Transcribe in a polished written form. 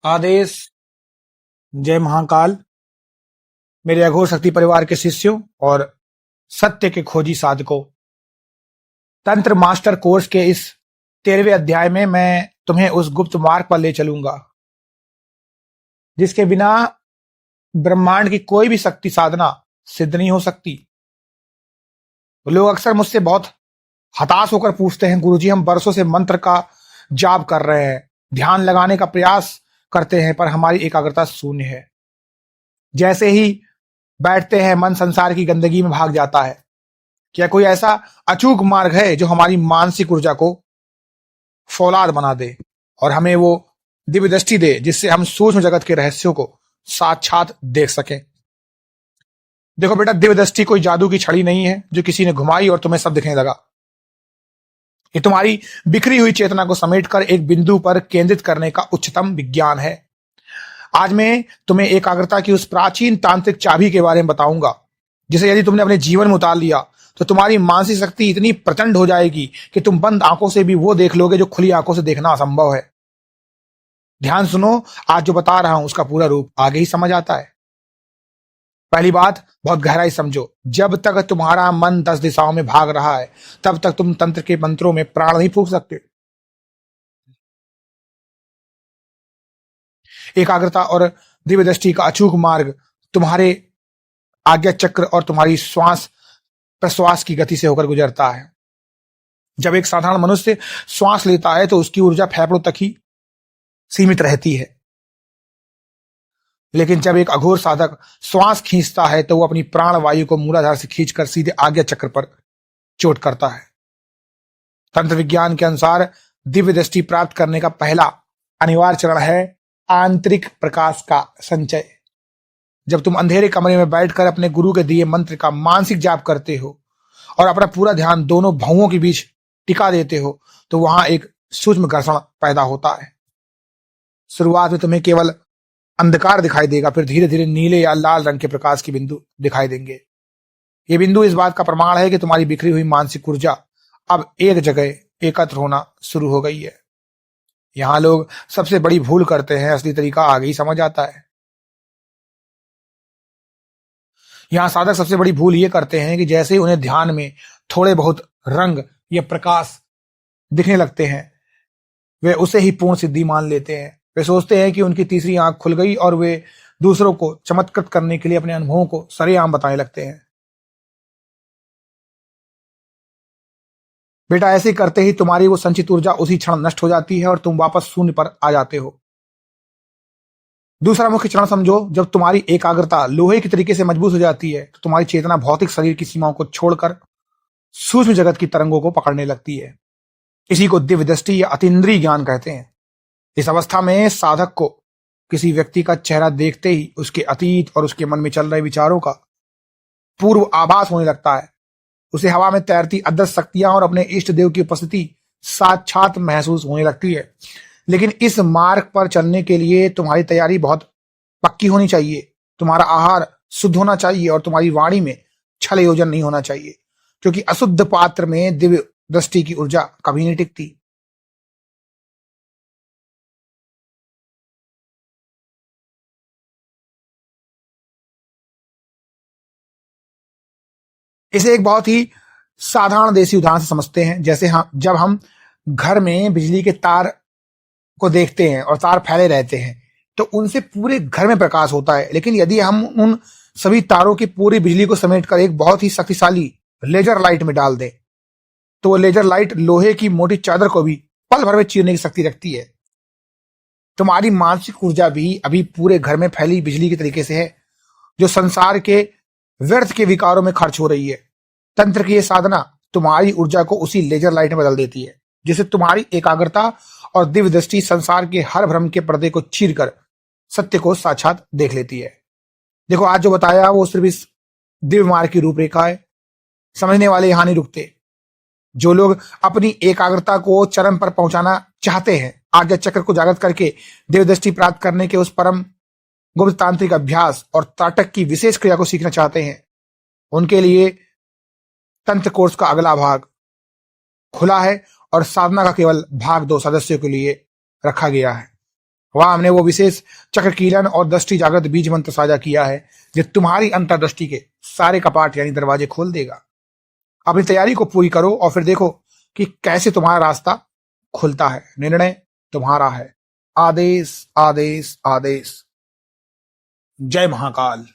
आदेश। जय महाकाल। मेरे अघोर शक्ति परिवार के शिष्यों और सत्य के खोजी साधकों, तंत्र मास्टर कोर्स के इस 13वें अध्याय में मैं तुम्हें उस गुप्त मार्ग पर ले चलूंगा जिसके बिना ब्रह्मांड की कोई भी शक्ति साधना सिद्ध नहीं हो सकती। लोग अक्सर मुझसे बहुत हताश होकर पूछते हैं, गुरुजी हम बरसों से मंत्र का जाप कर रहे हैं, ध्यान लगाने का प्रयास करते हैं, पर हमारी एकाग्रता शून्य है। जैसे ही बैठते हैं मन संसार की गंदगी में भाग जाता है। क्या कोई ऐसा अचूक मार्ग है जो हमारी मानसिक ऊर्जा को फौलाद बना दे और हमें वो दिव्य दृष्टि दे जिससे हम सूक्ष्म जगत के रहस्यों को साक्षात देख सकें? देखो बेटा, दिव्य दृष्टि कोई जादू की छड़ी नहीं है जो किसी ने घुमाई और तुम्हें सब दिखने लगा। ये तुम्हारी बिखरी हुई चेतना को समेटकर एक बिंदु पर केंद्रित करने का उच्चतम विज्ञान है। आज मैं तुम्हें एकाग्रता की उस प्राचीन तांत्रिक चाबी के बारे में बताऊंगा जिसे यदि तुमने अपने जीवन में उतार लिया तो तुम्हारी मानसिक शक्ति इतनी प्रचंड हो जाएगी कि तुम बंद आंखों से भी वो देख लोगे जो खुली आंखों से देखना असंभव है। ध्यान सुनो, आज जो बता रहा हूं उसका पूरा रूप आगे ही समझ आता है। पहली बात, बहुत गहराई समझो। जब तक तुम्हारा मन 10 दिशाओं में भाग रहा है तब तक तुम तंत्र के मंत्रों में प्राण नहीं फूंक सकते। एकाग्रता और दिव्य दृष्टि का अचूक मार्ग तुम्हारे आज्ञा चक्र और तुम्हारी श्वास प्रश्वास की गति से होकर गुजरता है। जब एक साधारण मनुष्य श्वास लेता है तो उसकी ऊर्जा फेफड़ों तक ही सीमित रहती है, लेकिन जब एक अघोर साधक श्वास खींचता है तो वो अपनी प्राण वायु को मूलाधार से खींचकर सीधे आज्ञा चक्र पर चोट करता है। तंत्र विज्ञान के अनुसार दिव्य दृष्टि प्राप्त करने का पहला अनिवार्य चरण है आंतरिक प्रकाश का संचय। जब तुम अंधेरे कमरे में बैठकर अपने गुरु के दिए मंत्र का मानसिक जाप करते हो और अपना पूरा ध्यान दोनों भवों के बीच टिका देते हो तो वहां एक सूक्ष्म घर्षण पैदा होता है। शुरुआत में तुम्हें केवल अंधकार दिखाई देगा, फिर धीरे धीरे नीले या लाल रंग के प्रकाश के बिंदु दिखाई देंगे। ये बिंदु इस बात का प्रमाण है कि तुम्हारी बिखरी हुई मानसिक ऊर्जा अब एक जगह एकत्र होना शुरू हो गई है। यहां लोग सबसे बड़ी भूल करते हैं, असली तरीका आगे ही समझ आता है। यहां साधक सबसे बड़ी भूल ये करते हैं कि जैसे ही उन्हें ध्यान में थोड़े बहुत रंग या प्रकाश दिखने लगते हैं वे उसे ही पूर्ण सिद्धि मान लेते हैं। वे सोचते हैं कि उनकी तीसरी आंख खुल गई और वे दूसरों को चमत्कृत करने के लिए अपने अनुभवों को सरेआम बताने लगते हैं। बेटा, ऐसे करते ही तुम्हारी वो संचित ऊर्जा उसी क्षण नष्ट हो जाती है और तुम वापस शून्य पर आ जाते हो। दूसरा मुख्य चरण समझो, जब तुम्हारी एकाग्रता लोहे की तरीके से मजबूत हो जाती है तो तुम्हारी चेतना भौतिक शरीर की सीमाओं को छोड़कर सूक्ष्म जगत की तरंगों को पकड़ने लगती है। इसी को दिव्य दृष्टि या अतीन्द्रिय ज्ञान कहते हैं। इस अवस्था में साधक को किसी व्यक्ति का चेहरा देखते ही उसके अतीत और उसके मन में चल रहे विचारों का पूर्व आभास होने लगता है। उसे हवा में तैरती अदृश्य शक्तियां और अपने इष्ट देव की उपस्थिति साक्षात महसूस होने लगती है। लेकिन इस मार्ग पर चलने के लिए तुम्हारी तैयारी बहुत पक्की होनी चाहिए। तुम्हारा आहार शुद्ध होना चाहिए और तुम्हारी वाणी में छल योजन नहीं होना चाहिए, क्योंकि अशुद्ध पात्र में दिव्य दृष्टि की ऊर्जा कभी नहीं टिकती। इसे एक बहुत ही साधारण देसी उदाहरण से समझते हैं। जैसे जब हम घर में बिजली के तार को देखते हैं और तार फैले रहते हैं तो उनसे पूरे घर में प्रकाश होता है, लेकिन यदि हम उन सभी तारों की पूरी बिजली को समेटकर एक बहुत ही शक्तिशाली लेजर लाइट में डाल दें तो वो लेजर लाइट लोहे की मोटी चादर को भी पल भर में चीरने की शक्ति रखती है। तुम्हारी मानसिक ऊर्जा भी अभी पूरे घर में फैली बिजली के तरीके से है जो संसार के व्यर्थ के विकारों में खर्च हो रही है। तंत्र की यह साधना तुम्हारी ऊर्जा को उसी लेजर लाइट में बदल देती है जिससे तुम्हारी एकाग्रता और दिव्य दृष्टि संसार के हर भ्रम के पर्दे को चीरकर सत्य को साक्षात देख लेती है। देखो, आज जो बताया वो सिर्फ इस दिव्य मार्ग की रूपरेखा है। समझने वाले यहां नहीं रुकते। जो लोग अपनी एकाग्रता को चरम पर पहुंचाना चाहते हैं, आज्ञा चक्र को जागृत करके दिव्य दृष्टि प्राप्त करने के उस परम गुप्त तांत्रिक अभ्यास और ताटक की विशेष क्रिया को सीखना चाहते हैं, उनके लिए तंत्र कोर्स का अगला भाग खुला है और साधना का केवल भाग 2 सदस्यों के लिए रखा गया है। वहां हमने वो विशेष चक्र कीलन और दृष्टि जागृत बीज मंत्र साझा किया है जो तुम्हारी अंतर्दृष्टि के सारे कपाट यानी दरवाजे खोल देगा। अपनी तैयारी को पूरी करो और फिर देखो कि कैसे तुम्हारा रास्ता खुलता है। निर्णय तुम्हारा है। आदेश आदेश आदेश। जय महाकाल।